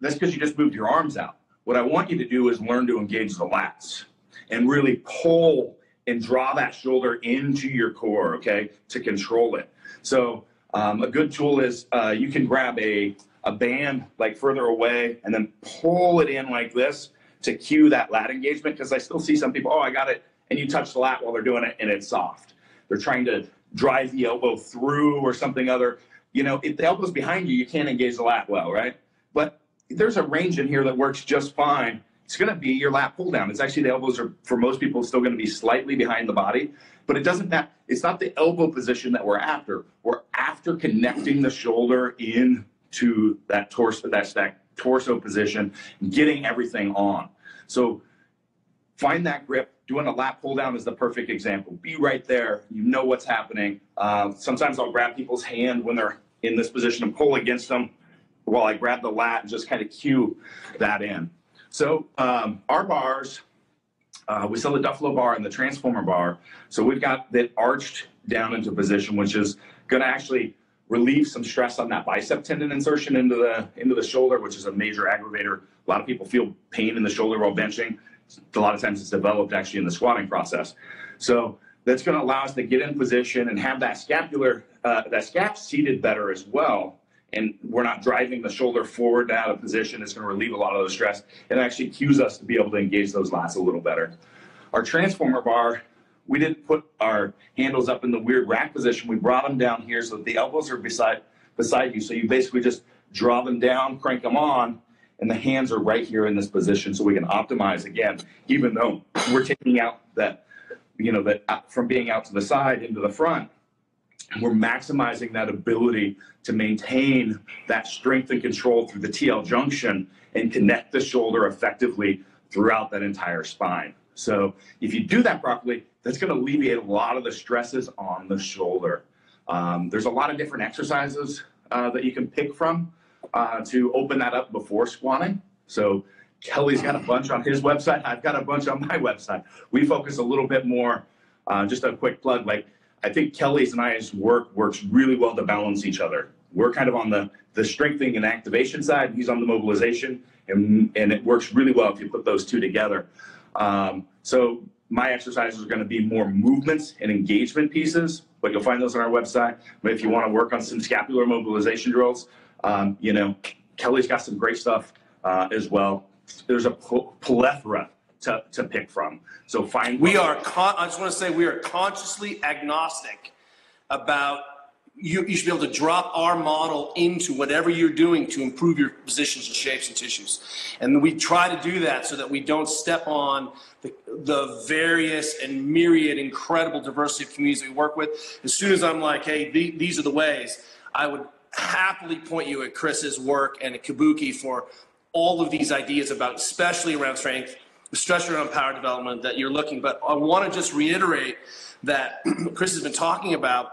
that's because you just moved your arms out. What I want you to do is learn to engage the lats and really pull and draw that shoulder into your core, okay, to control it. So a good tool is you can grab a band like further away and then pull it in like this to cue that lat engagement, because I still see some people, oh, I got it, and you touch the lat while they're doing it and it's soft. They're trying to drive the elbow through or something other. You know, if the elbow's behind you, you can't engage the lat well, right? But there's a range in here that works just fine. It's going to be your lat pull down. It's actually, the elbows are, for most people, still going to be slightly behind the body, but it's not the elbow position that we're after. We're after connecting the shoulder into that torso position, getting everything on. So find that grip. Doing a lat pull down is the perfect example. Be right there. You know what's happening. Sometimes I'll grab people's hand when they're in this position and pull against them while I grab the lat and just kind of cue that in. So our bars, we sell the Duffalo bar and the Transformer bar. So we've got that arched down into position, which is going to actually relieve some stress on that bicep tendon insertion into the shoulder, which is a major aggravator. A lot of people feel pain in the shoulder while benching. a lot of times it's developed actually in the squatting process. So that's going to allow us to get in position and have that scapular, that scap seated better as well. And we're not driving the shoulder forward and out of position. It's going to relieve a lot of the stress and actually cues us to be able to engage those lats a little better. Our transformer bar, we didn't put our handles up in the weird rack position. We brought them down here so that the elbows are beside you. So you basically just draw them down, crank them on, and the hands are right here in this position so we can optimize again, even though we're taking out that, that from being out to the side into the front. We're maximizing that ability to maintain that strength and control through the TL junction and connect the shoulder effectively throughout that entire spine. So if you do that properly, that's going to alleviate a lot of the stresses on the shoulder. There's a lot of different exercises that you can pick from to open that up before squatting. So Kelly's got a bunch on his website. I've got a bunch on my website. We focus a little bit more, just a quick plug, like I think Kelly's and I's work works really well to balance each other. We're kind of on the strengthening and activation side. He's on the mobilization, and it works really well if you put those two together. So my exercises are going to be more movements and engagement pieces, but you'll find those on our website. But if you want to work on some scapular mobilization drills, Kelly's got some great stuff as well. There's a plethora to pick from. So find. I just want to say we are consciously agnostic about you should be able to drop our model into whatever you're doing to improve your positions and shapes and tissues. And we try to do that so that we don't step on the various and myriad incredible diversity of communities that we work with. As soon as I'm like, hey, these are the ways, I would happily point you at Chris's work and at Kabuki for all of these ideas about, especially around strength, especially around power development that you're looking. But I want to just reiterate that Chris has been talking about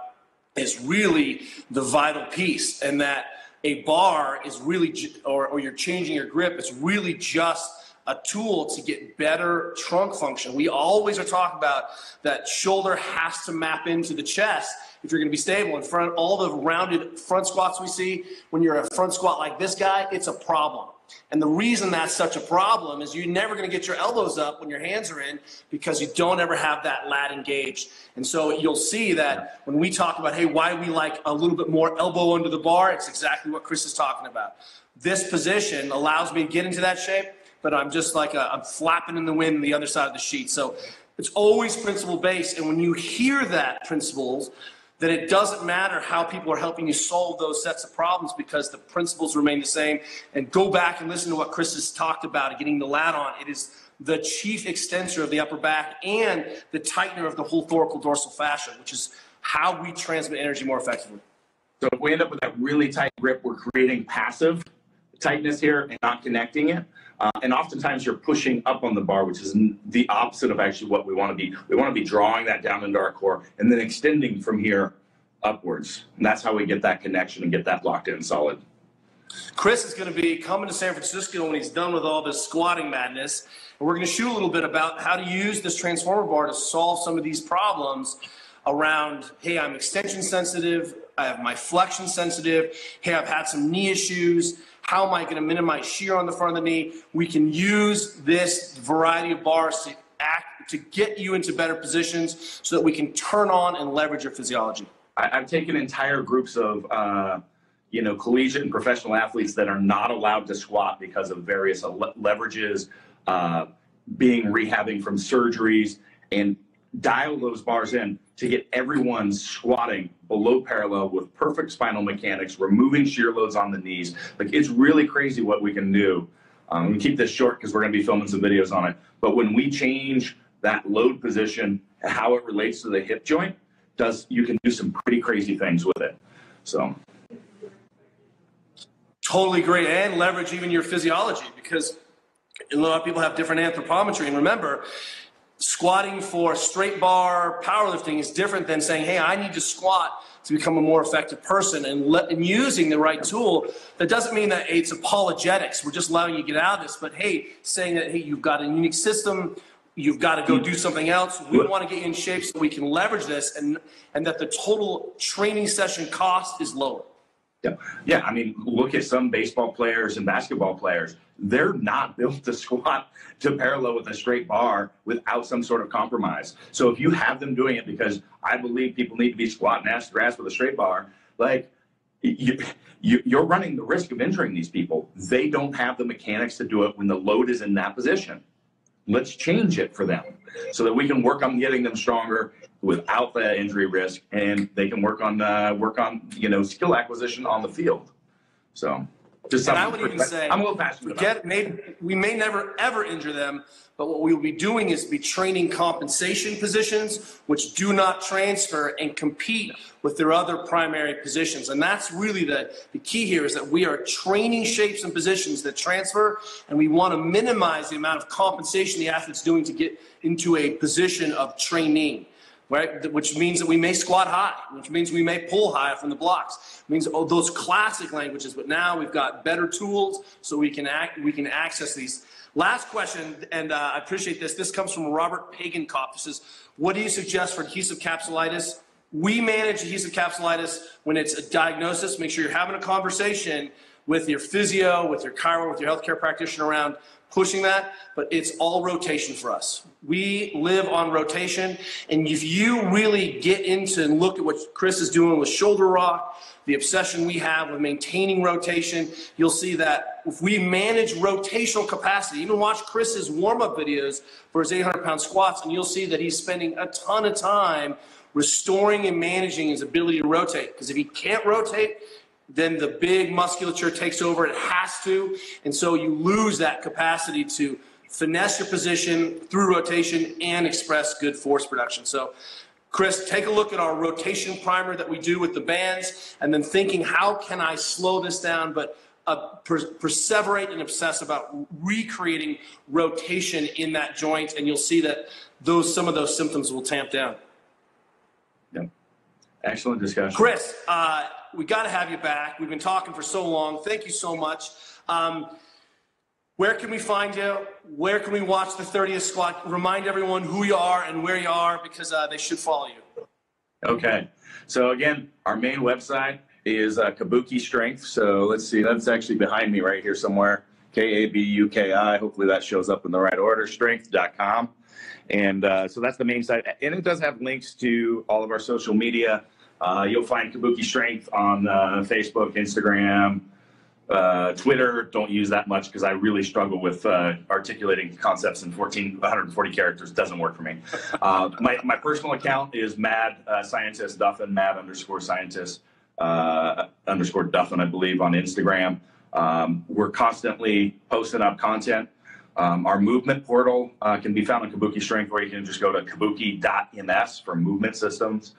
is really the vital piece, and that a bar is really, or you're changing your grip, it's really just a tool to get better trunk function. We always are talking about that shoulder has to map into the chest if you're going to be stable. In front, all the rounded front squats we see, when you're a front squat like this guy, it's a problem. And the reason that's such a problem is you're never going to get your elbows up when your hands are in because you don't ever have that lat engaged. And so you'll see that when we talk about, hey, why we like a little bit more elbow under the bar, it's exactly what Chris is talking about. This position allows me to get into that shape, but I'm just like I'm flapping in the wind the other side of the sheet. So it's always principle based. And when you hear that principles, that it doesn't matter how people are helping you solve those sets of problems because the principles remain the same. And go back and listen to what Chris has talked about, getting the lat on. It is the chief extensor of the upper back and the tightener of the whole thoracodorsal fascia, which is how we transmit energy more effectively. So if we end up with that really tight grip, we're creating passive tightness here and not connecting it. And oftentimes you're pushing up on the bar, which is the opposite of actually what we want to be. We want to be drawing that down into our core and then extending from here upwards. And that's how we get that connection and get that locked in solid. Chris is going to be coming to San Francisco when he's done with all this squatting madness. And we're going to shoot a little bit about how to use this transformer bar to solve some of these problems around, hey, I'm extension sensitive, I have my flexion sensitive, hey, I've had some knee issues. How am I going to minimize shear on the front of the knee? We can use this variety of bars to get you into better positions so that we can turn on and leverage your physiology. I've taken entire groups of collegiate and professional athletes that are not allowed to squat because of various leverages, being rehabbing from surgeries, and dial those bars in to get everyone squatting below parallel with perfect spinal mechanics, removing shear loads on the knees. Like, it's really crazy what we can do. We keep this short because we're going to be filming some videos on it. But when we change that load position and how it relates to the hip joint, you can do some pretty crazy things with it. So. Totally great, and leverage even your physiology, because a lot of people have different anthropometry. And remember, squatting for straight bar powerlifting is different than saying, hey, I need to squat to become a more effective person, and using the right tool. That doesn't mean that it's apologetics. We're just allowing you to get out of this. But hey, saying that, hey, you've got a unique system, you've got to go do something else. We want to get you in shape so we can leverage this, and that the total training session cost is lower. Yeah. Yeah. I mean, look at some baseball players and basketball players. They're not built to squat to parallel with a straight bar without some sort of compromise. So if you have them doing it because I believe people need to be squatting ass to ass with a straight bar, like you're running the risk of injuring these people. They don't have the mechanics to do it when the load is in that position. Let's change it for them so that we can work on getting them stronger without the injury risk, and they can work on skill acquisition on the field. So, just and I would even say, I'm a little passionate about it. We may never ever injure them, but what we will be doing is be training compensation positions which do not transfer and compete with their other primary positions. And that's really the key here, is that we are training shapes and positions that transfer, and we want to minimize the amount of compensation the athlete's doing to get into a position of training. Right, which means that we may squat high, which means we may pull high from the blocks. It means those classic languages, but now we've got better tools so we can access these. Last question, and I appreciate this. This comes from Robert Pagenkopf. This is, what do you suggest for adhesive capsulitis? We manage adhesive capsulitis when it's a diagnosis. Make sure you're having a conversation with your physio, with your chiro, with your healthcare practitioner around pushing that, but it's all rotation for us. We live on rotation, and if you really get into and look at what Chris is doing with shoulder rock, the obsession we have with maintaining rotation, you'll see that if we manage rotational capacity, even watch Chris's warm-up videos for his 800-pound squats, and you'll see that he's spending a ton of time restoring and managing his ability to rotate, because if he can't rotate, then the big musculature takes over. It has to. And so you lose that capacity to finesse your position through rotation and express good force production. So, Chris, take a look at our rotation primer that we do with the bands, and then thinking, how can I slow this down, but perseverate and obsess about recreating rotation in that joint, and you'll see that some of those symptoms will tamp down. Yeah. Excellent discussion. Chris, we got to have you back. We've been talking for so long. Thank you so much. Where can we find you? Where can we watch the 30th squat? Remind everyone who you are and where you are, because they should follow you. Okay. So again, our main website is Kabuki Strength. So let's see, that's actually behind me right here somewhere. Kabuki. Hopefully that shows up in the right order. Strength.com. And so that's the main site. And it does have links to all of our social media. You'll find Kabuki Strength on Facebook, Instagram, Twitter. Don't use that much because I really struggle with articulating concepts in 140 characters. Doesn't work for me. My personal account is Mad Scientist Duffin, Mad_Scientist _Duffin, I believe, on Instagram. We're constantly posting up content. Our movement portal can be found on Kabuki Strength, or you can just go to kabuki.ms for movement systems.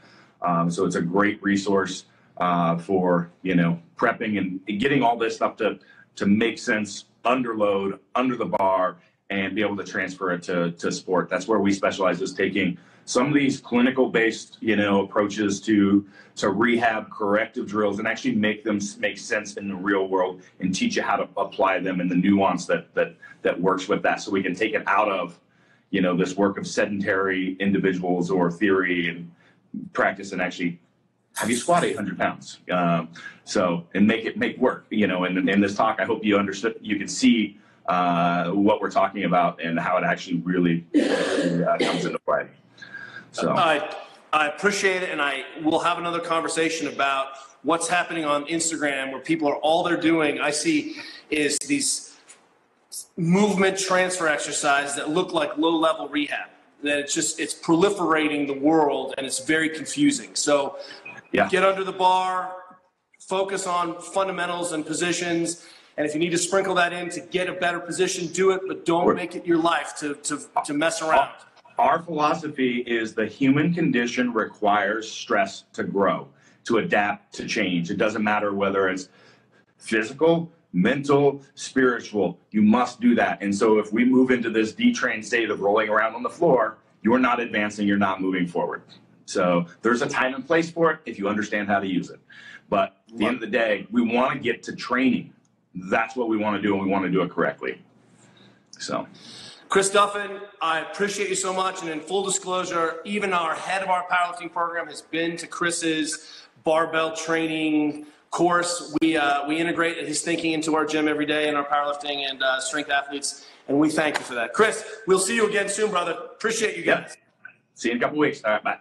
So it's a great resource for, prepping and getting all this stuff to make sense under load, under the bar, and be able to transfer it to sport. That's where we specialize, is taking some of these clinical-based, approaches to rehab corrective drills and actually make them make sense in the real world and teach you how to apply them and the nuance that works with that, so we can take it out of, this work of sedentary individuals or theory and practice, and actually have you squat 800 pounds. And make work, and in this talk, I hope you understood, you can see what we're talking about and how it actually really comes into play. So I appreciate it, and I will have another conversation about what's happening on Instagram, where people are, all they're doing, I see, is these movement transfer exercises that look like low-level rehab. That it's proliferating the world, and it's very confusing. So Get under the bar, focus on fundamentals and positions, and if you need to sprinkle that in to get a better position, do it, but don't make it your life to mess around. Our philosophy is the human condition requires stress to grow, to adapt, to change. It doesn't matter whether it's physical, mental, spiritual. You must do that. And so if we move into this detrained state of rolling around on the floor, you're not advancing, you're not moving forward. So there's a time and place for it if you understand how to use it. But at the end of the day, we want to get to training. That's what we want to do, and we want to do it correctly. So, Chris Duffin, I appreciate you so much. And in full disclosure, even our head of our powerlifting program has been to Chris's barbell training course. We integrate his thinking into our gym every day in our powerlifting and strength athletes, and we thank you for that. Chris, we'll see you again soon, brother. Appreciate you guys. Yep. See you in a couple weeks. All right, bye.